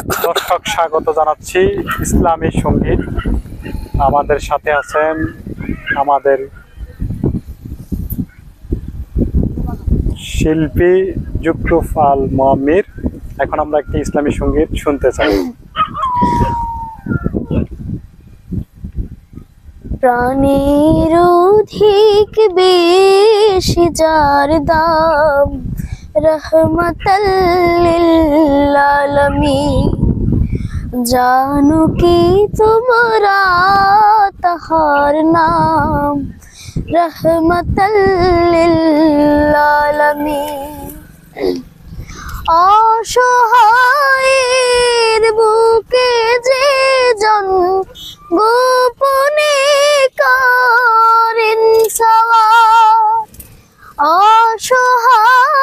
দর্শক স্বাগত জানাচ্ছি ইসলামী সঙ্গীত। আমাদের সাথে আছেন আমাদের শিল্পী জুকরুফ আল মুআম্মির। এখন আমরা একটি ইসলামী সঙ্গীত শুনতে চাই। প্রাণের অধিক বেশি যার দাম, রহমতাল লিল আলামিন। জানো কি তোমরা তাহার নাম, রহমতাল লিল আলামিন। অসহায়ের বুকে যে জন গোপনে করেন সওয়ার, অসহায়ের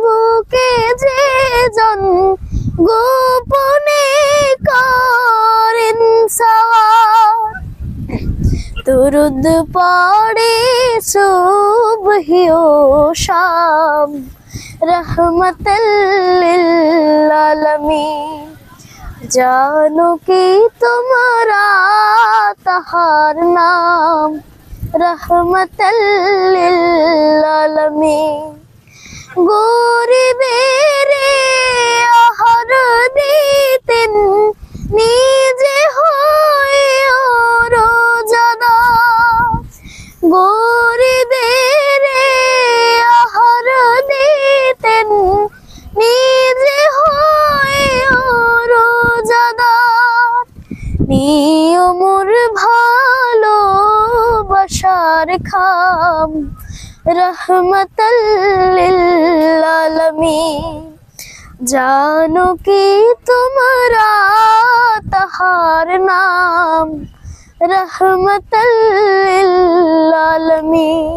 বুকে যে জন গোপনে করেন সওয়ার। দুরুদ পড়ে সুবহি ও শাম, রহমতাল লিল আলামিন। জানো কি তোমরা তাহার নাম, রহমতাল লিল আলামিন। গরিবের আহার দিতেন নিজে হয়ে রোজাদার, গরিবের আহার দিতেন নিজে হয়ে রোজাদার। নিয়মর ভালোবাসার খাম, রহমতাল লিল আলামিন। জানো কি তোমরা তাহার নাম, রহমতাল লিল আলামিন।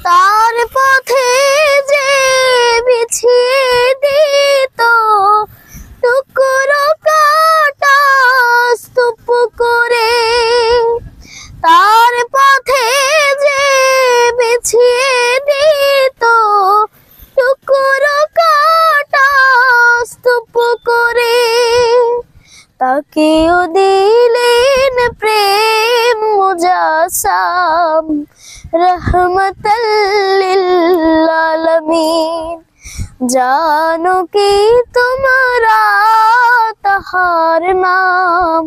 তার পথে যে বিছিয়ে দিত টুকরো কাটা স্তূপ করে, তার পথে যে বিছিয়ে দিত টুকরো কাটা স্তূপ করে, তাকেও দিলেন প্রেম মুজাসাম, রহমতাল লিল আলামিন। জানো কি তোমরা তাহার নাম,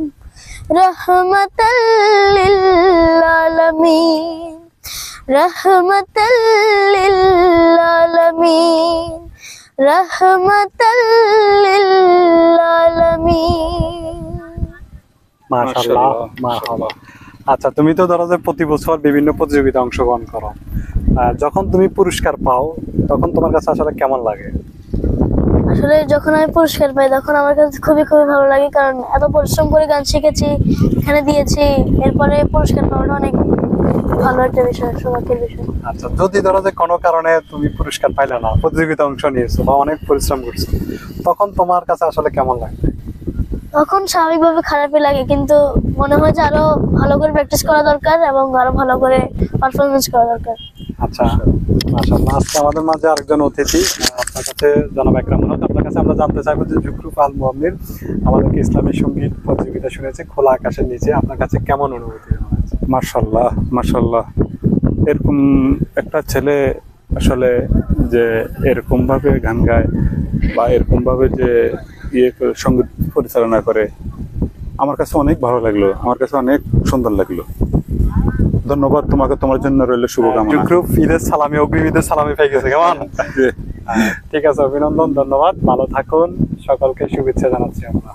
রহমতাল লিল আলামিন, রহমতাল লিল আলামিন, রহমতাল লিল আলামিন। মাশাআল্লাহ, মাশাআল্লাহ। আচ্ছা, তুমি তো ধরো যে প্রতি বছর বিভিন্ন প্রতিযোগিতায় অংশগ্রহণ করো, যখন তুমি পুরস্কার পাও তখন তোমার কাছে আসলে কেমন লাগে? আসলে যখন আমি পুরস্কার পাই তখন আমার কাছে খুবই ভালো লাগে, কারণ এত পরিশ্রম করে গান শিখেছি, এখানে দিয়েছি, এরপরে পুরস্কার পাওয়াটা অনেক ভালো একটা বিষয়, সৌভাগ্যের বিষয়। আচ্ছা, যদি ধরো যে কোনো কারণে তুমি পুরস্কার পাইলে না, প্রতিযোগিতা অংশ নিয়েছো বা অনেক পরিশ্রম করছো, তখন তোমার কাছে আসলে কেমন লাগে? তখন স্বাভাবিকভাবে খারাপই লাগে, কিন্তু মনে হয় যে আরো ভালো করে প্র্যাকটিস করা দরকার এবং আরো ভালো করে পারফরমেন্স করা দরকার। আচ্ছা, মাশাআল্লাহ। আজকে আমাদের মাঝে আরেকজন অতিথি, আপনার কাছে জনাব একরাম হক, আপনার কাছে আমরা জানতে চাইবো যে জুকরুফ আল মুআম্মির আমাদেরকে ইসলামী সঙ্গীত প্রতিযোগিতা শুনেছে খোলা আকাশের নিচে, আপনার কাছে কেমন অনুভূতি হয়েছে? মাশাআল্লাহ, মাশাআল্লাহ। এরকম একটা ছেলে আসলে যে এরকম ভাবে গান গায় বা এরকম ভাবে যে সঙ্গীত পরিচালনা করে, আমার কাছে অনেক ভালো লাগলো, আমার কাছে অনেক সুন্দর লাগলো। ধন্যবাদ তোমাকে, তোমার জন্য রইল শুভকামনা। জুকরুফ, ঈদের সালামি, অগ্রিম ঈদের সালামি পেয়ে গেছে কেমন? ঠিক আছে, অভিনন্দন, ধন্যবাদ, ভালো থাকুন, সকলকে শুভেচ্ছা জানাচ্ছি আমরা।